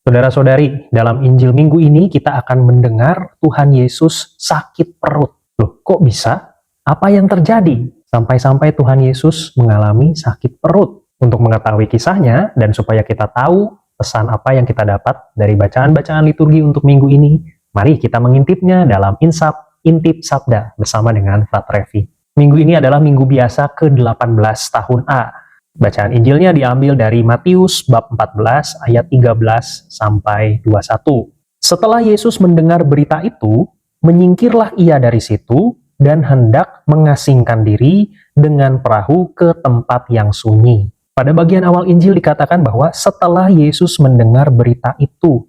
Saudara-saudari, dalam Injil minggu ini kita akan mendengar Tuhan Yesus sakit perut. Loh, kok bisa? Apa yang terjadi? Sampai-sampai Tuhan Yesus mengalami sakit perut. Untuk mengetahui kisahnya dan supaya kita tahu pesan apa yang kita dapat dari bacaan-bacaan liturgi untuk minggu ini, mari kita mengintipnya dalam Intip Sabda bersama dengan Frater Revi. Minggu ini adalah minggu biasa ke-18 tahun A. Bacaan Injilnya diambil dari Matius bab 14 ayat 13 sampai 21. Setelah Yesus mendengar berita itu, menyingkirlah ia dari situ dan hendak mengasingkan diri dengan perahu ke tempat yang sunyi. Pada bagian awal Injil dikatakan bahwa setelah Yesus mendengar berita itu.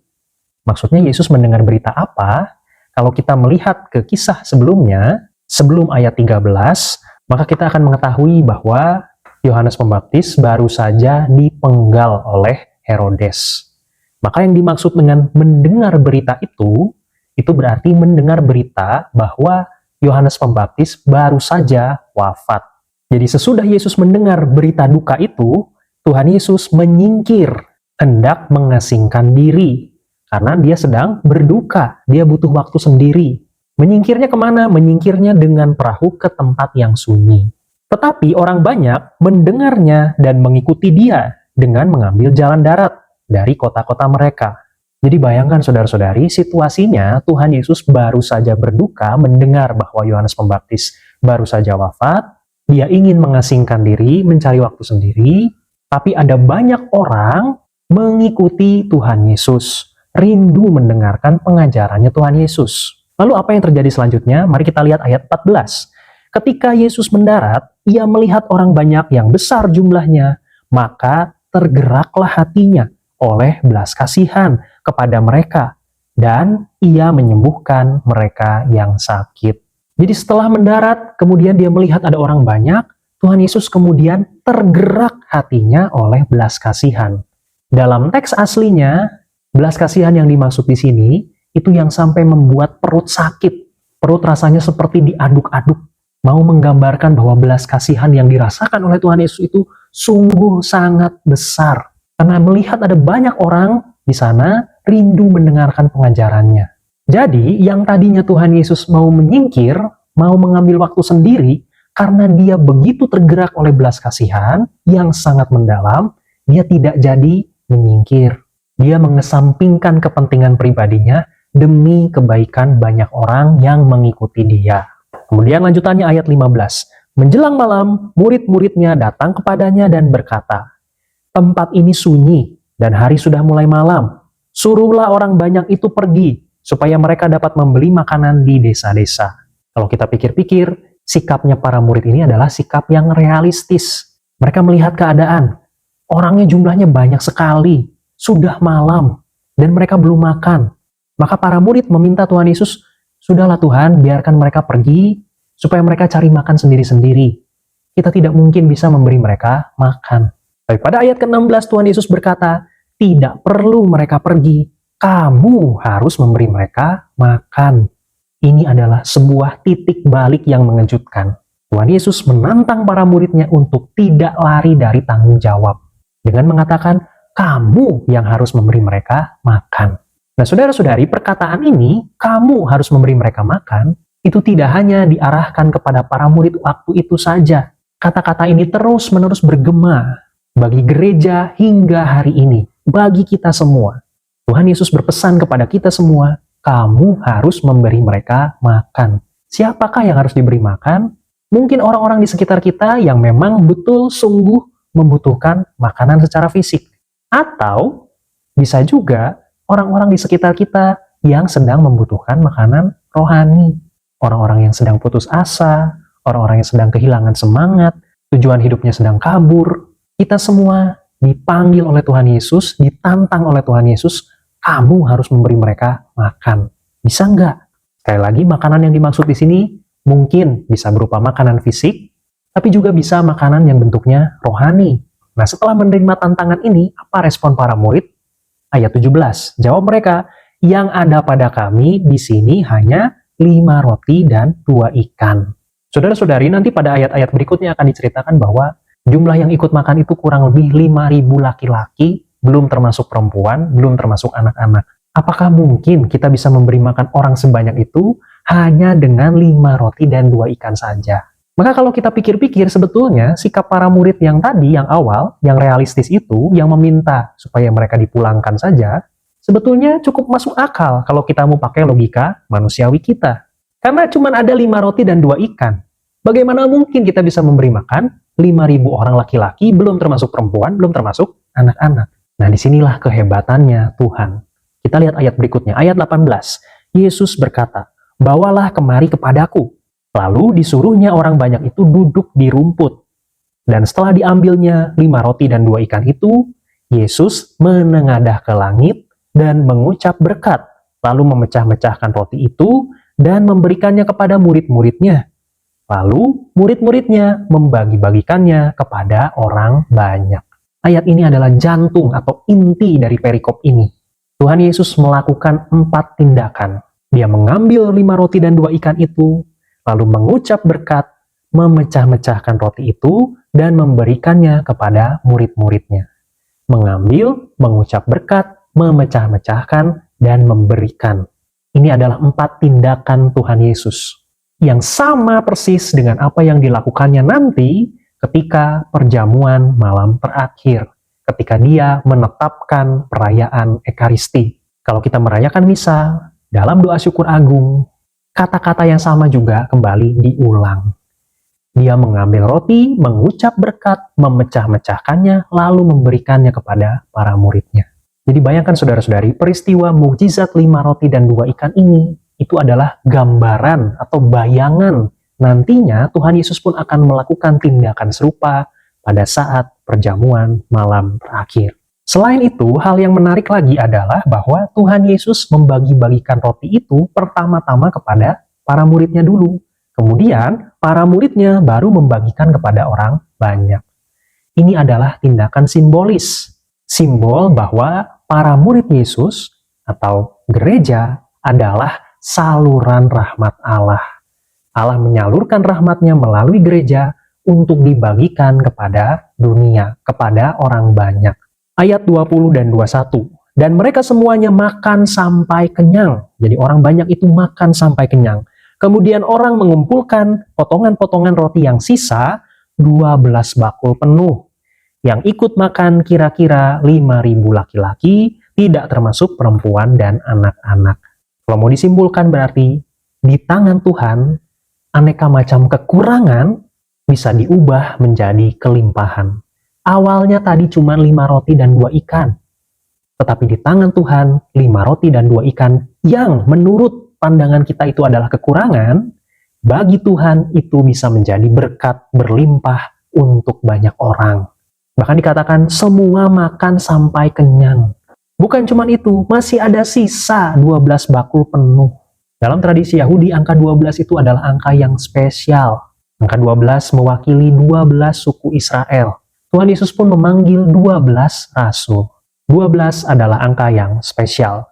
Maksudnya Yesus mendengar berita apa? Kalau kita melihat ke kisah sebelumnya, sebelum ayat 13, maka kita akan mengetahui bahwa Yohanes Pembaptis baru saja dipenggal oleh Herodes. Maka yang dimaksud dengan mendengar berita itu berarti mendengar berita bahwa Yohanes Pembaptis baru saja wafat. Jadi sesudah Yesus mendengar berita duka itu, Tuhan Yesus menyingkir, hendak mengasingkan diri. Karena dia sedang berduka, dia butuh waktu sendiri. Menyingkirnya kemana? Menyingkirnya dengan perahu ke tempat yang sunyi. Tetapi orang banyak mendengarnya dan mengikuti dia dengan mengambil jalan darat dari kota-kota mereka. Jadi bayangkan saudara-saudari, situasinya Tuhan Yesus baru saja berduka mendengar bahwa Yohanes Pembaptis baru saja wafat. Dia ingin mengasingkan diri, mencari waktu sendiri, tapi ada banyak orang mengikuti Tuhan Yesus, rindu mendengarkan pengajarannya Tuhan Yesus. Lalu apa yang terjadi selanjutnya? Mari kita lihat ayat 14. Ketika Yesus mendarat, ia melihat orang banyak yang besar jumlahnya, maka tergeraklah hatinya oleh belas kasihan kepada mereka, dan ia menyembuhkan mereka yang sakit. Jadi setelah mendarat, kemudian dia melihat ada orang banyak, Tuhan Yesus kemudian tergerak hatinya oleh belas kasihan. Dalam teks aslinya, belas kasihan yang dimaksud di sini, itu yang sampai membuat perut sakit. Perut rasanya seperti diaduk-aduk, mau menggambarkan bahwa belas kasihan yang dirasakan oleh Tuhan Yesus itu sungguh sangat besar. Karena melihat ada banyak orang di sana rindu mendengarkan pengajarannya. Jadi yang tadinya Tuhan Yesus mau menyingkir, mau mengambil waktu sendiri, karena dia begitu tergerak oleh belas kasihan yang sangat mendalam, dia tidak jadi menyingkir. Dia mengesampingkan kepentingan pribadinya demi kebaikan banyak orang yang mengikuti dia. Kemudian lanjutannya ayat 15. Menjelang malam, murid-muridnya datang kepadanya dan berkata, "Tempat ini sunyi dan hari sudah mulai malam. Suruhlah orang banyak itu pergi, supaya mereka dapat membeli makanan di desa-desa." Kalau kita pikir-pikir, sikapnya para murid ini adalah sikap yang realistis. Mereka melihat keadaan. Orangnya jumlahnya banyak sekali, sudah malam, dan mereka belum makan. Maka para murid meminta Tuhan Yesus, "Sudahlah Tuhan, biarkan mereka pergi, supaya mereka cari makan sendiri-sendiri. Kita tidak mungkin bisa memberi mereka makan." Tapi pada ayat ke-16 Tuhan Yesus berkata, "Tidak perlu mereka pergi, kamu harus memberi mereka makan." Ini adalah sebuah titik balik yang mengejutkan. Tuhan Yesus menantang para muridnya untuk tidak lari dari tanggung jawab. Dengan mengatakan, kamu yang harus memberi mereka makan. Nah saudara-saudari, perkataan ini, kamu harus memberi mereka makan, itu tidak hanya diarahkan kepada para murid waktu itu saja. Kata-kata ini terus-menerus bergema bagi gereja hingga hari ini, bagi kita semua. Tuhan Yesus berpesan kepada kita semua, kamu harus memberi mereka makan. Siapakah yang harus diberi makan? Mungkin orang-orang di sekitar kita yang memang betul sungguh membutuhkan makanan secara fisik. Atau bisa juga orang-orang di sekitar kita yang sedang membutuhkan makanan rohani. Orang-orang yang sedang putus asa, orang-orang yang sedang kehilangan semangat, tujuan hidupnya sedang kabur. Kita semua dipanggil oleh Tuhan Yesus, ditantang oleh Tuhan Yesus, kamu harus memberi mereka makan. Bisa nggak? Sekali lagi, makanan yang dimaksud di sini mungkin bisa berupa makanan fisik, tapi juga bisa makanan yang bentuknya rohani. Nah, setelah menerima tantangan ini, apa respon para murid? Ayat 17, jawab mereka, yang ada pada kami di sini hanya 5 roti dan 2 ikan. Saudara-saudari, nanti pada ayat-ayat berikutnya akan diceritakan bahwa jumlah yang ikut makan itu kurang lebih 5.000 laki-laki belum termasuk perempuan, belum termasuk anak-anak. Apakah mungkin kita bisa memberi makan orang sebanyak itu hanya dengan 5 roti dan 2 ikan saja? Maka kalau kita pikir-pikir, sebetulnya sikap para murid yang tadi, yang awal, yang realistis itu, yang meminta supaya mereka dipulangkan saja, sebetulnya cukup masuk akal kalau kita mau pakai logika manusiawi kita. Karena cuma ada 5 roti dan 2 ikan. Bagaimana mungkin kita bisa memberi makan 5.000 orang laki-laki, belum termasuk perempuan, belum termasuk anak-anak. Nah, disinilah kehebatannya Tuhan. Kita lihat ayat berikutnya, ayat 18. Yesus berkata, "Bawalah kemari kepadaku." Lalu disuruhnya orang banyak itu duduk di rumput. Dan setelah diambilnya 5 roti dan 2 ikan itu, Yesus menengadah ke langit dan mengucap berkat, lalu memecah-mecahkan roti itu dan memberikannya kepada murid-muridnya. Lalu murid-muridnya membagi-bagikannya kepada orang banyak. Ayat ini adalah jantung atau inti dari perikop ini. Tuhan Yesus melakukan 4 tindakan. Dia mengambil 5 roti dan 2 ikan itu, lalu mengucap berkat, memecah-mecahkan roti itu, dan memberikannya kepada murid-muridnya. Mengambil, mengucap berkat, memecah-mecahkan, dan memberikan. Ini adalah 4 tindakan Tuhan Yesus yang sama persis dengan apa yang dilakukannya nanti ketika perjamuan malam terakhir, ketika dia menetapkan perayaan Ekaristi. Kalau kita merayakan misa, dalam doa syukur agung, kata-kata yang sama juga kembali diulang. Dia mengambil roti, mengucap berkat, memecah-mecahkannya, lalu memberikannya kepada para muridnya. Jadi bayangkan saudara-saudari, peristiwa mukjizat 5 roti dan 2 ikan ini, itu adalah gambaran atau bayangan nantinya Tuhan Yesus pun akan melakukan tindakan serupa pada saat perjamuan malam terakhir. Selain itu, hal yang menarik lagi adalah bahwa Tuhan Yesus membagi-bagikan roti itu pertama-tama kepada para muridnya dulu. Kemudian, para muridnya baru membagikan kepada orang banyak. Ini adalah tindakan simbolis. Simbol bahwa para murid Yesus atau gereja adalah saluran rahmat Allah. Allah menyalurkan rahmatnya melalui gereja untuk dibagikan kepada dunia, kepada orang banyak. Ayat 20 dan 21. Dan mereka semuanya makan sampai kenyang. Jadi orang banyak itu makan sampai kenyang. Kemudian orang mengumpulkan potongan-potongan roti yang sisa 12 bakul penuh. Yang ikut makan kira-kira 5.000 laki-laki, tidak termasuk perempuan dan anak-anak. Kalau mau disimpulkan berarti di tangan Tuhan aneka macam kekurangan bisa diubah menjadi kelimpahan. Awalnya tadi cuma 5 roti dan 2 ikan. Tetapi di tangan Tuhan 5 roti dan 2 ikan yang menurut pandangan kita itu adalah kekurangan, bagi Tuhan itu bisa menjadi berkat berlimpah untuk banyak orang. Bahkan dikatakan semua makan sampai kenyang. Bukan cuma itu, masih ada sisa 12 bakul penuh. Dalam tradisi Yahudi, angka 12 itu adalah angka yang spesial. Angka 12 mewakili 12 suku Israel. Tuhan Yesus pun memanggil 12 rasul. 12 adalah angka yang spesial.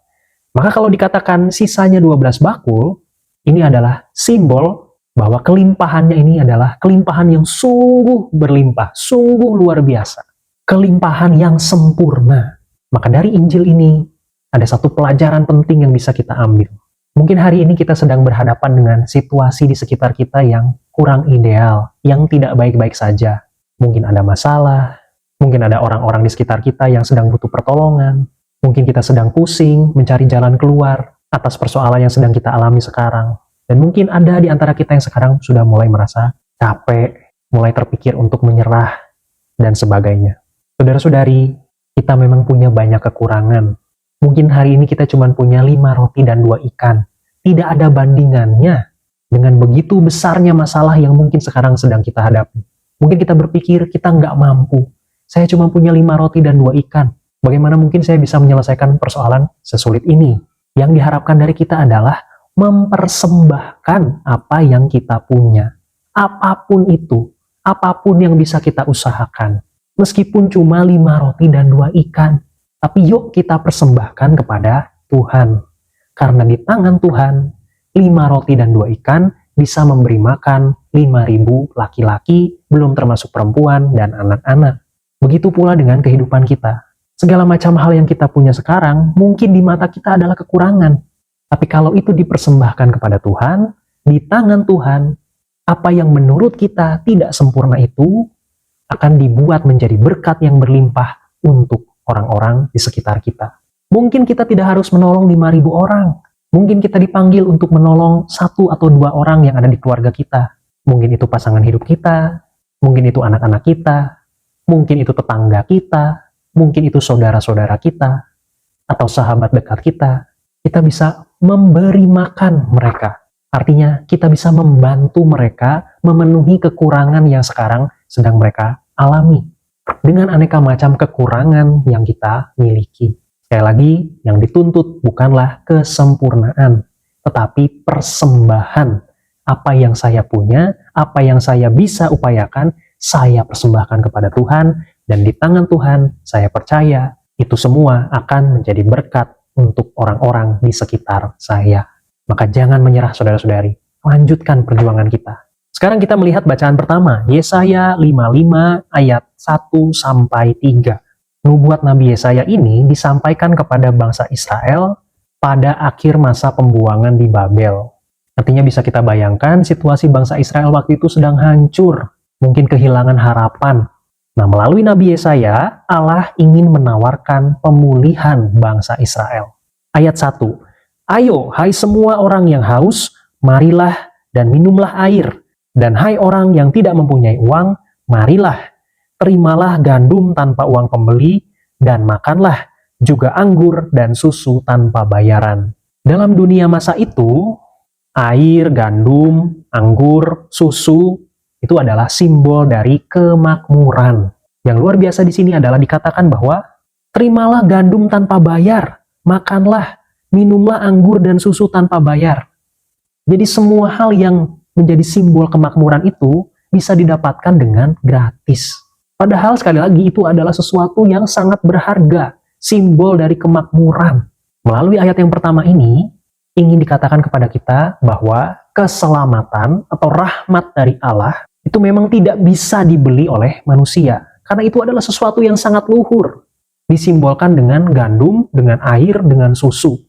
Maka kalau dikatakan sisanya 12 bakul, ini adalah simbol bahwa kelimpahannya ini adalah kelimpahan yang sungguh berlimpah, sungguh luar biasa. Kelimpahan yang sempurna. Maka dari Injil ini, ada satu pelajaran penting yang bisa kita ambil. Mungkin hari ini kita sedang berhadapan dengan situasi di sekitar kita yang kurang ideal, yang tidak baik-baik saja. Mungkin ada masalah, mungkin ada orang-orang di sekitar kita yang sedang butuh pertolongan, mungkin kita sedang pusing mencari jalan keluar atas persoalan yang sedang kita alami sekarang. Dan mungkin ada di antara kita yang sekarang sudah mulai merasa capek, mulai terpikir untuk menyerah, dan sebagainya. Saudara-saudari, kita memang punya banyak kekurangan. Mungkin hari ini kita cuma punya 5 roti dan 2 ikan. Tidak ada bandingannya dengan begitu besarnya masalah yang mungkin sekarang sedang kita hadapi. Mungkin kita berpikir kita nggak mampu. Saya cuma punya 5 roti dan 2 ikan. Bagaimana mungkin saya bisa menyelesaikan persoalan sesulit ini? Yang diharapkan dari kita adalah mempersembahkan apa yang kita punya. Apapun itu, apapun yang bisa kita usahakan. Meskipun cuma 5 roti dan 2 ikan. Tapi yuk kita persembahkan kepada Tuhan. Karena di tangan Tuhan, 5 roti dan 2 ikan bisa memberi makan 5.000 laki-laki, belum termasuk perempuan dan anak-anak. Begitu pula dengan kehidupan kita. Segala macam hal yang kita punya sekarang mungkin di mata kita adalah kekurangan. Tapi kalau itu dipersembahkan kepada Tuhan, di tangan Tuhan, apa yang menurut kita tidak sempurna itu akan dibuat menjadi berkat yang berlimpah untuk orang-orang di sekitar kita. Mungkin kita tidak harus menolong 5.000 orang. Mungkin kita dipanggil untuk menolong 1 atau 2 orang yang ada di keluarga kita. Mungkin itu pasangan hidup kita, mungkin itu anak-anak kita, mungkin itu tetangga kita, mungkin itu saudara-saudara kita, atau sahabat dekat kita. Kita bisa memberi makan mereka. Artinya kita bisa membantu mereka memenuhi kekurangan yang sekarang sedang mereka alami. Dengan aneka macam kekurangan yang kita miliki. Sekali lagi, yang dituntut bukanlah kesempurnaan, tetapi persembahan. Apa yang saya punya, apa yang saya bisa upayakan, saya persembahkan kepada Tuhan, dan di tangan Tuhan, saya percaya, itu semua akan menjadi berkat untuk orang-orang di sekitar saya. Maka jangan menyerah saudara-saudari, lanjutkan perjuangan kita. Sekarang kita melihat bacaan pertama, Yesaya 55 ayat 1-3. Nubuat Nabi Yesaya ini disampaikan kepada bangsa Israel pada akhir masa pembuangan di Babel. Artinya bisa kita bayangkan situasi bangsa Israel waktu itu sedang hancur, mungkin kehilangan harapan. Nah, melalui Nabi Yesaya, Allah ingin menawarkan pemulihan bangsa Israel. Ayat 1, ayo, hai semua orang yang haus, marilah dan minumlah air. Dan hai orang yang tidak mempunyai uang, marilah, terimalah gandum tanpa uang pembeli, dan makanlah juga anggur dan susu tanpa bayaran. Dalam dunia masa itu, air, gandum, anggur, susu, itu adalah simbol dari kemakmuran. Yang luar biasa di sini adalah dikatakan bahwa, terimalah gandum tanpa bayar, makanlah, minumlah anggur dan susu tanpa bayar. Jadi semua hal yang menjadi simbol kemakmuran itu bisa didapatkan dengan gratis. Padahal sekali lagi itu adalah sesuatu yang sangat berharga, simbol dari kemakmuran. Melalui ayat yang pertama ini, ingin dikatakan kepada kita bahwa keselamatan atau rahmat dari Allah itu memang tidak bisa dibeli oleh manusia. Karena itu adalah sesuatu yang sangat luhur. Disimbolkan dengan gandum, dengan air, dengan susu.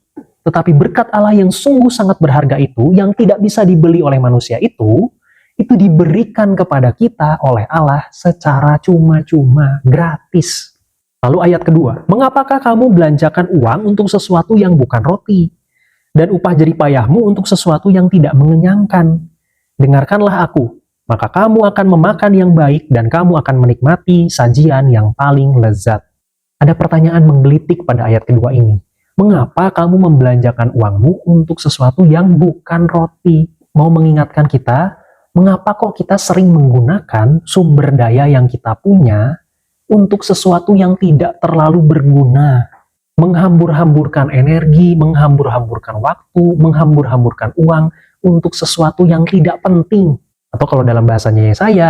Tetapi berkat Allah yang sungguh sangat berharga itu, yang tidak bisa dibeli oleh manusia itu diberikan kepada kita oleh Allah secara cuma-cuma, gratis. Lalu ayat kedua, mengapakah kamu belanjakan uang untuk sesuatu yang bukan roti, dan upah jeripayahmu untuk sesuatu yang tidak mengenyangkan? Dengarkanlah aku, maka kamu akan memakan yang baik, dan kamu akan menikmati sajian yang paling lezat. Ada pertanyaan menggelitik pada ayat kedua ini. Mengapa kamu membelanjakan uangmu untuk sesuatu yang bukan roti? Mau mengingatkan kita, mengapa kok kita sering menggunakan sumber daya yang kita punya untuk sesuatu yang tidak terlalu berguna? Menghambur-hamburkan energi, menghambur-hamburkan waktu, menghambur-hamburkan uang untuk sesuatu yang tidak penting. Atau kalau dalam bahasanya saya,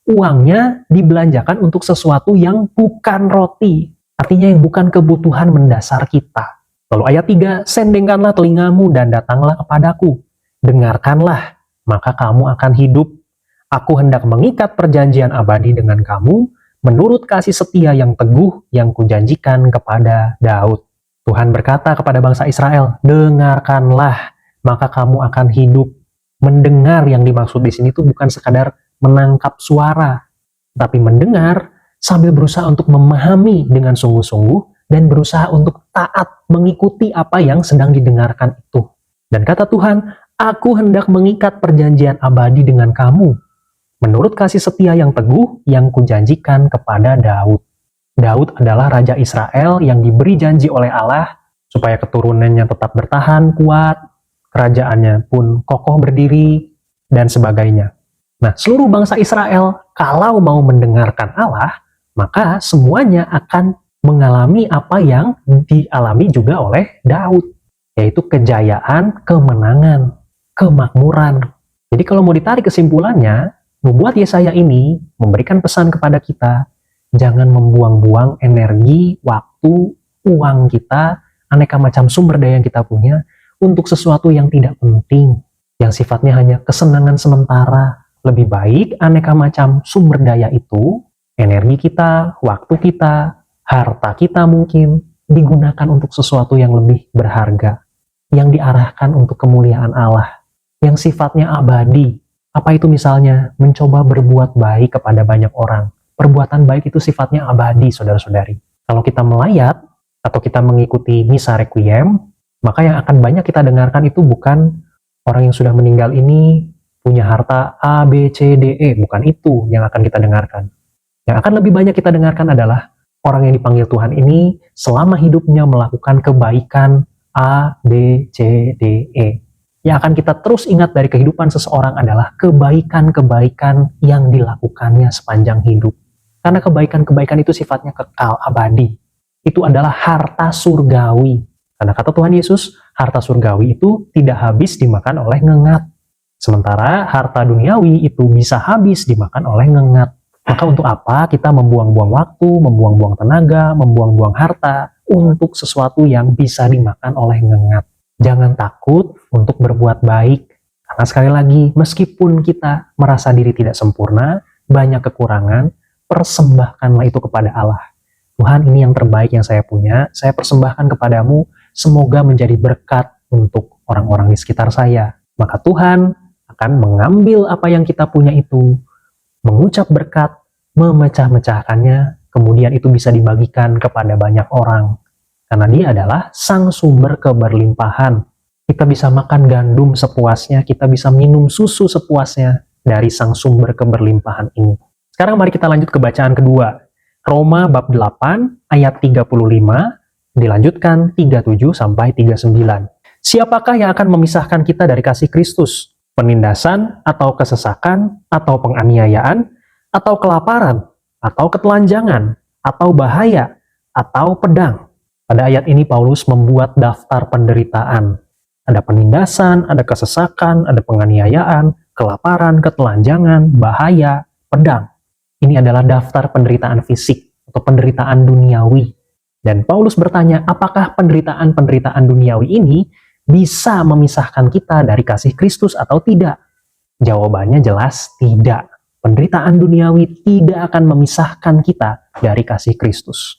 uangnya dibelanjakan untuk sesuatu yang bukan roti. Artinya yang bukan kebutuhan mendasar kita. Lalu ayat 3, sendengkanlah telingamu dan datanglah kepadaku. Dengarkanlah, maka kamu akan hidup. Aku hendak mengikat perjanjian abadi dengan kamu, menurut kasih setia yang teguh yang kujanjikan kepada Daud. Tuhan berkata kepada bangsa Israel, dengarkanlah, maka kamu akan hidup. Mendengar yang dimaksud di sini itu bukan sekadar menangkap suara, tapi mendengar sambil berusaha untuk memahami dengan sungguh-sungguh dan berusaha untuk taat mengikuti apa yang sedang didengarkan itu. Dan kata Tuhan, aku hendak mengikat perjanjian abadi dengan kamu, menurut kasih setia yang teguh yang kujanjikan kepada Daud. Daud adalah Raja Israel yang diberi janji oleh Allah supaya keturunannya tetap bertahan kuat, kerajaannya pun kokoh berdiri, dan sebagainya. Nah, seluruh bangsa Israel kalau mau mendengarkan Allah, maka semuanya akan mengalami apa yang dialami juga oleh Daud, yaitu kejayaan, kemenangan, kemakmuran. Jadi kalau mau ditarik kesimpulannya, nubuat Yesaya ini memberikan pesan kepada kita, jangan membuang-buang energi, waktu, uang kita, aneka macam sumber daya yang kita punya, untuk sesuatu yang tidak penting, yang sifatnya hanya kesenangan sementara. Lebih baik aneka macam sumber daya itu, energi kita, waktu kita, Harta kita mungkin digunakan untuk sesuatu yang lebih berharga, yang diarahkan untuk kemuliaan Allah, yang sifatnya abadi. Apa itu misalnya? Mencoba berbuat baik kepada banyak orang. Perbuatan baik itu sifatnya abadi, saudara-saudari. Kalau kita melayat, atau kita mengikuti misa requiem, maka yang akan banyak kita dengarkan itu bukan orang yang sudah meninggal ini punya harta A, B, C, D, E. Bukan itu yang akan kita dengarkan. Yang akan lebih banyak kita dengarkan adalah orang yang dipanggil Tuhan ini selama hidupnya melakukan kebaikan A, B, C, D, E. Yang akan kita terus ingat dari kehidupan seseorang adalah kebaikan-kebaikan yang dilakukannya sepanjang hidup. Karena kebaikan-kebaikan itu sifatnya kekal, abadi. Itu adalah harta surgawi. Karena kata Tuhan Yesus, harta surgawi itu tidak habis dimakan oleh ngengat. Sementara harta duniawi itu bisa habis dimakan oleh ngengat. Maka untuk apa kita membuang-buang waktu, membuang-buang tenaga, membuang-buang harta untuk sesuatu yang bisa dimakan oleh ngengat? Jangan takut untuk berbuat baik. Karena sekali lagi, meskipun kita merasa diri tidak sempurna, banyak kekurangan, persembahkanlah itu kepada Allah. Tuhan, ini yang terbaik yang saya punya, saya persembahkan kepadamu, semoga menjadi berkat untuk orang-orang di sekitar saya. Maka Tuhan akan mengambil apa yang kita punya itu, mengucap berkat, memecah-mecahkannya, kemudian itu bisa dibagikan kepada banyak orang. Karena dia adalah sang sumber keberlimpahan. Kita bisa makan gandum sepuasnya, kita bisa minum susu sepuasnya dari sang sumber keberlimpahan ini. Sekarang mari kita lanjut ke bacaan kedua. Roma bab 8 ayat 35 dilanjutkan 37 sampai 39. Siapakah yang akan memisahkan kita dari kasih Kristus? Penindasan atau kesesakan atau penganiayaan atau kelaparan atau ketelanjangan atau bahaya atau pedang? Pada ayat ini Paulus membuat daftar penderitaan. Ada penindasan, ada kesesakan, ada penganiayaan, kelaparan, ketelanjangan, bahaya, pedang. Ini adalah daftar penderitaan fisik atau penderitaan duniawi. Dan Paulus bertanya, apakah penderitaan-penderitaan duniawi ini bisa memisahkan kita dari kasih Kristus atau tidak? Jawabannya jelas tidak. Penderitaan duniawi tidak akan memisahkan kita dari kasih Kristus.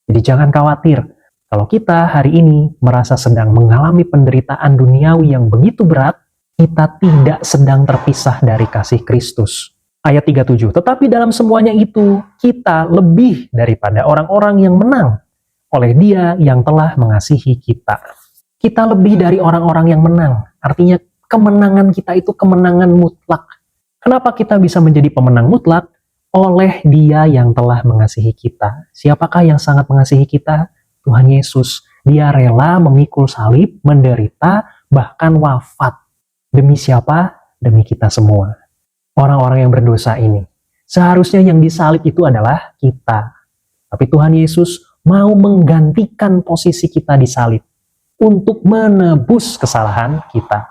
Jadi jangan khawatir. Kalau kita hari ini merasa sedang mengalami penderitaan duniawi yang begitu berat, kita tidak sedang terpisah dari kasih Kristus. Ayat 37, tetapi dalam semuanya itu, kita lebih daripada orang-orang yang menang oleh Dia yang telah mengasihi kita. Kita lebih dari orang-orang yang menang. Artinya kemenangan kita itu kemenangan mutlak. Kenapa kita bisa menjadi pemenang mutlak? Oleh Dia yang telah mengasihi kita. Siapakah yang sangat mengasihi kita? Tuhan Yesus. Dia rela memikul salib, menderita, bahkan wafat. Demi siapa? Demi kita semua. Orang-orang yang berdosa ini. Seharusnya yang disalib itu adalah kita. Tapi Tuhan Yesus mau menggantikan posisi kita disalib untuk menebus kesalahan kita.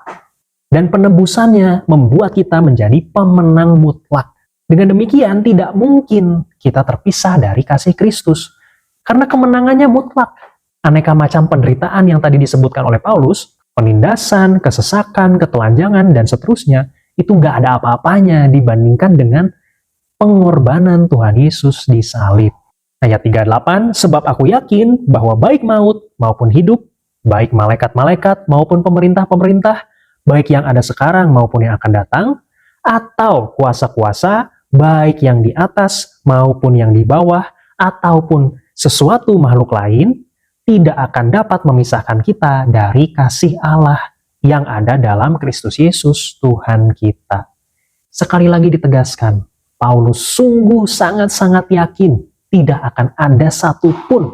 Dan penebusannya membuat kita menjadi pemenang mutlak. Dengan demikian tidak mungkin kita terpisah dari kasih Kristus. Karena kemenangannya mutlak. Aneka macam penderitaan yang tadi disebutkan oleh Paulus, penindasan, kesesakan, ketelanjangan, dan seterusnya, itu nggak ada apa-apanya dibandingkan dengan pengorbanan Tuhan Yesus di salib. Ayat 38, sebab aku yakin bahwa baik maut maupun hidup, baik malaikat-malaikat maupun pemerintah-pemerintah, baik yang ada sekarang maupun yang akan datang, atau kuasa-kuasa, baik yang di atas maupun yang di bawah, ataupun sesuatu makhluk lain, tidak akan dapat memisahkan kita dari kasih Allah yang ada dalam Kristus Yesus Tuhan kita. Sekali lagi ditegaskan, Paulus sungguh sangat-sangat yakin tidak akan ada satupun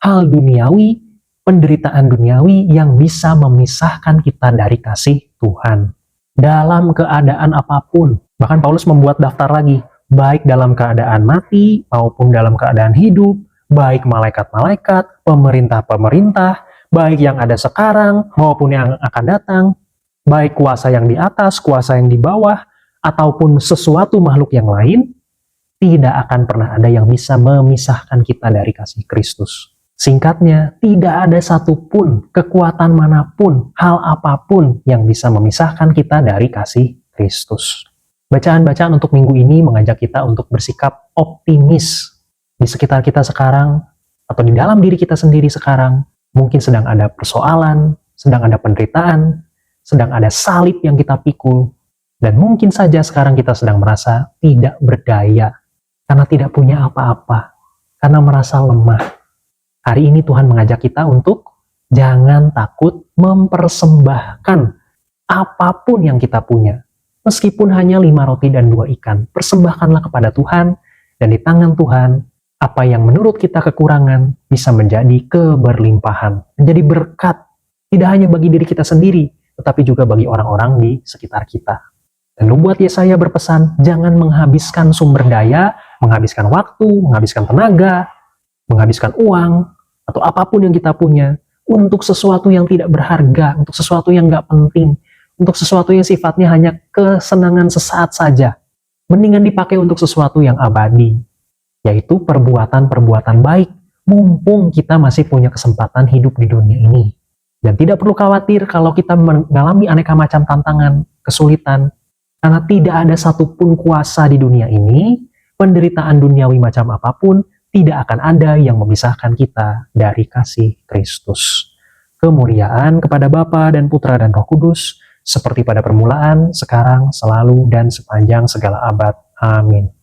hal duniawi, penderitaan duniawi yang bisa memisahkan kita dari kasih Tuhan. Dalam keadaan apapun, bahkan Paulus membuat daftar lagi, baik dalam keadaan mati maupun dalam keadaan hidup, baik malaikat-malaikat, pemerintah-pemerintah, baik yang ada sekarang maupun yang akan datang, baik kuasa yang di atas, kuasa yang di bawah, ataupun sesuatu makhluk yang lain, tidak akan pernah ada yang bisa memisahkan kita dari kasih Kristus. Singkatnya, tidak ada satupun, kekuatan manapun, hal apapun yang bisa memisahkan kita dari kasih Kristus. Bacaan-bacaan untuk minggu ini mengajak kita untuk bersikap optimis. Di sekitar kita sekarang, atau di dalam diri kita sendiri sekarang, mungkin sedang ada persoalan, sedang ada penderitaan, sedang ada salib yang kita pikul, dan mungkin saja sekarang kita sedang merasa tidak berdaya, karena tidak punya apa-apa, karena merasa lemah. Hari ini Tuhan mengajak kita untuk jangan takut mempersembahkan apapun yang kita punya. Meskipun hanya 5 roti dan 2 ikan, persembahkanlah kepada Tuhan, dan di tangan Tuhan, apa yang menurut kita kekurangan bisa menjadi keberlimpahan, menjadi berkat, tidak hanya bagi diri kita sendiri, tetapi juga bagi orang-orang di sekitar kita. Dan membuat Yesaya berpesan, jangan menghabiskan sumber daya, menghabiskan waktu, menghabiskan tenaga, menghabiskan uang, atau apapun yang kita punya, untuk sesuatu yang tidak berharga, untuk sesuatu yang gak penting, untuk sesuatu yang sifatnya hanya kesenangan sesaat saja. Mendingan dipakai untuk sesuatu yang abadi, yaitu perbuatan-perbuatan baik, mumpung kita masih punya kesempatan hidup di dunia ini. Dan tidak perlu khawatir kalau kita mengalami aneka macam tantangan, kesulitan, karena tidak ada satupun kuasa di dunia ini, penderitaan duniawi macam apapun, tidak akan ada yang memisahkan kita dari kasih Kristus. Kemuliaan kepada Bapa dan Putra dan Roh Kudus, seperti pada permulaan, sekarang, selalu, dan sepanjang segala abad. Amin.